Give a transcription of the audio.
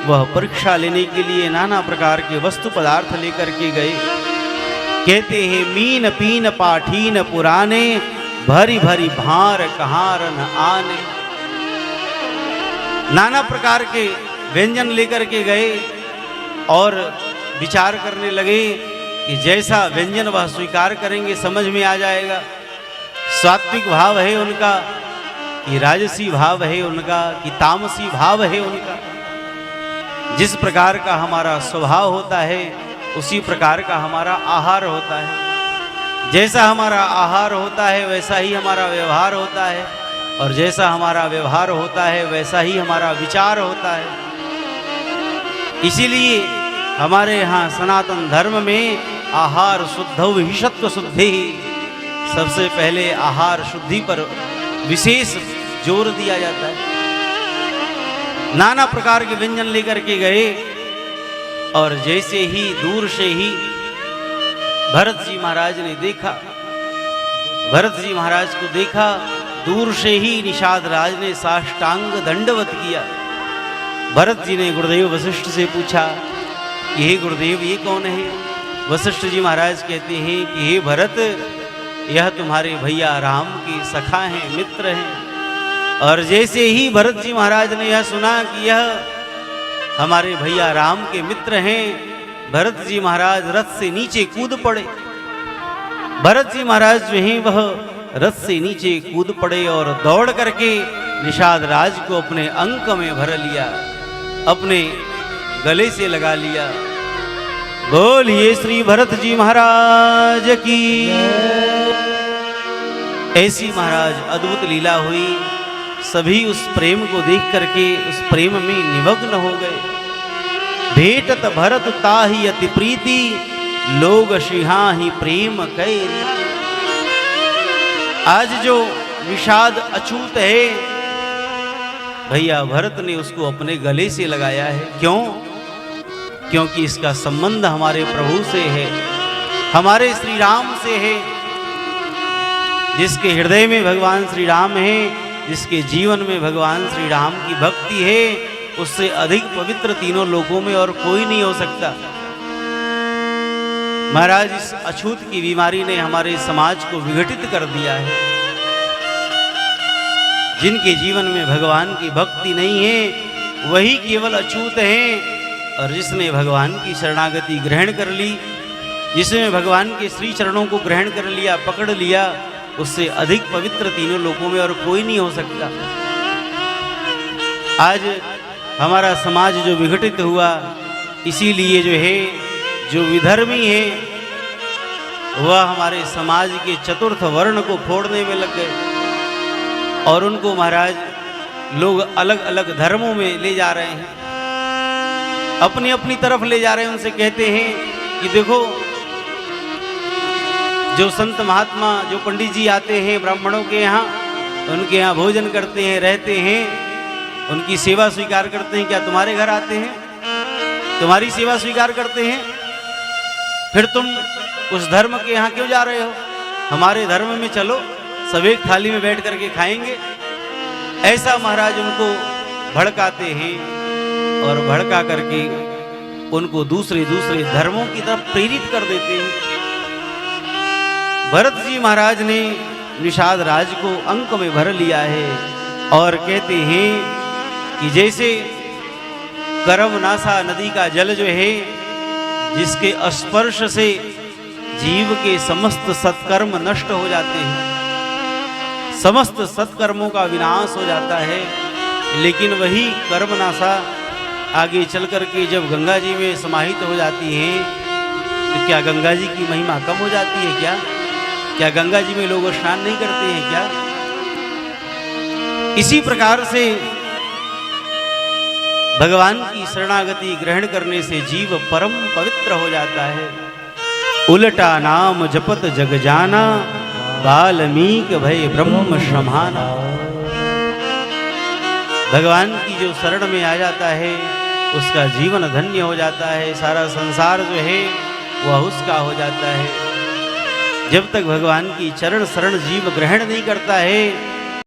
वह परीक्षा लेने के लिए नाना प्रकार के वस्तु पदार्थ लेकर के गए। कहते हैं मीन पीन पाठीन पुराने, भरी भरी भार कहार न आने। नाना प्रकार के व्यंजन लेकर के गए और विचार करने लगे कि जैसा व्यंजन वह स्वीकार करेंगे समझ में आ जाएगा। सात्विक भाव है उनका कि राजसी भाव है उनका कि तामसी भाव है उनका। जिस प्रकार का हमारा स्वभाव होता है उसी प्रकार का हमारा आहार होता है। जैसा हमारा आहार होता है वैसा ही हमारा व्यवहार होता है, और जैसा हमारा व्यवहार होता है वैसा ही हमारा विचार होता है। इसीलिए हमारे यहाँ सनातन धर्म में आहार शुद्धौ हि सत्व शुद्धि, सबसे पहले आहार शुद्धि पर विशेष जोर दिया जाता है। नाना प्रकार के व्यंजन लेकर के गए और जैसे ही दूर से ही भरत जी महाराज ने देखा, भरत जी महाराज को देखा, दूर से ही निषाद राज ने साष्टांग दंडवत किया। भरत जी ने गुरुदेव वशिष्ठ से पूछा कि हे गुरुदेव ये कौन है? वशिष्ठ जी महाराज कहते हैं कि हे भरत, यह तुम्हारे भैया राम के सखा हैं, मित्र हैं। और जैसे ही भरत जी महाराज ने यह सुना कि यह हमारे भैया राम के मित्र हैं, भरत जी महाराज रथ से नीचे कूद पड़े। भरत जी महाराज जो हैं वह रथ से नीचे कूद पड़े और दौड़ करके निषाद राज को अपने अंक में भर लिया, अपने गले से लगा लिया। बोलिए श्री भरत जी महाराज की। ऐसी महाराज अद्भुत लीला हुई। सभी उस प्रेम को देख करके उस प्रेम में निमग्न हो गए। भेटत भरत ताहि अति प्रीति, लोग सिहाहि प्रेम कैरी। आज जो निषाद अछूत है भैया भरत ने उसको अपने गले से लगाया है। क्यों? क्योंकि इसका संबंध हमारे प्रभु से है, हमारे श्री राम से है। जिसके हृदय में भगवान श्री राम है, जिसके जीवन में भगवान श्री राम की भक्ति है, उससे अधिक पवित्र तीनों लोकों में और कोई नहीं हो सकता। महाराज इस अछूत की बीमारी ने हमारे समाज को विघटित कर दिया है। जिनके जीवन में भगवान की भक्ति नहीं है वही केवल अछूत हैं, और जिसने भगवान की शरणागति ग्रहण कर ली, जिसने भगवान के श्री चरणों को ग्रहण कर लिया, पकड़ लिया, उससे अधिक पवित्र तीनों लोकों में और कोई नहीं हो सकता। आज हमारा समाज जो विघटित हुआ, इसीलिए जो है जो विधर्मी है वह हमारे समाज के चतुर्थ वर्ण को फोड़ने में लग गए और उनको महाराज लोग अलग अलग धर्मों में ले जा रहे हैं, अपनी अपनी तरफ ले जा रहे हैं। उनसे कहते हैं कि देखो जो संत महात्मा, जो पंडित जी आते हैं ब्राह्मणों के यहाँ, उनके यहाँ भोजन करते हैं, रहते हैं, उनकी सेवा स्वीकार करते हैं, क्या तुम्हारे घर आते हैं, तुम्हारी सेवा स्वीकार करते हैं? फिर तुम उस धर्म के यहाँ क्यों जा रहे हो? हमारे धर्म में चलो, सब एक थाली में बैठ करके खाएंगे। ऐसा महाराज उनको भड़काते हैं और भड़का करके उनको दूसरे दूसरे धर्मों की तरफ प्रेरित कर देते हैं। भरत जी महाराज ने निषाद राज को अंक में भर लिया है और कहते हैं कि जैसे करमनासा नदी का जल जो है, जिसके स्पर्श से जीव के समस्त सत्कर्म नष्ट हो जाते हैं, समस्त सत्कर्मों का विनाश हो जाता है, लेकिन वही कर्मनाशा आगे चल करके जब गंगा जी में समाहित हो जाती है तो क्या गंगा जी की महिमा कम हो जाती है? क्या गंगा जी में लोग स्नान नहीं करते हैं क्या? इसी प्रकार से भगवान की शरणागति ग्रहण करने से जीव परम पवित्र हो जाता है। उल्टा नाम जपत जग जाना, वाल्मीकि भय ब्रह्म समाना। भगवान की जो शरण में आ जाता है उसका जीवन धन्य हो जाता है, सारा संसार जो है वह उसका हो जाता है। जब तक भगवान की चरण शरण जीव ग्रहण नहीं करता है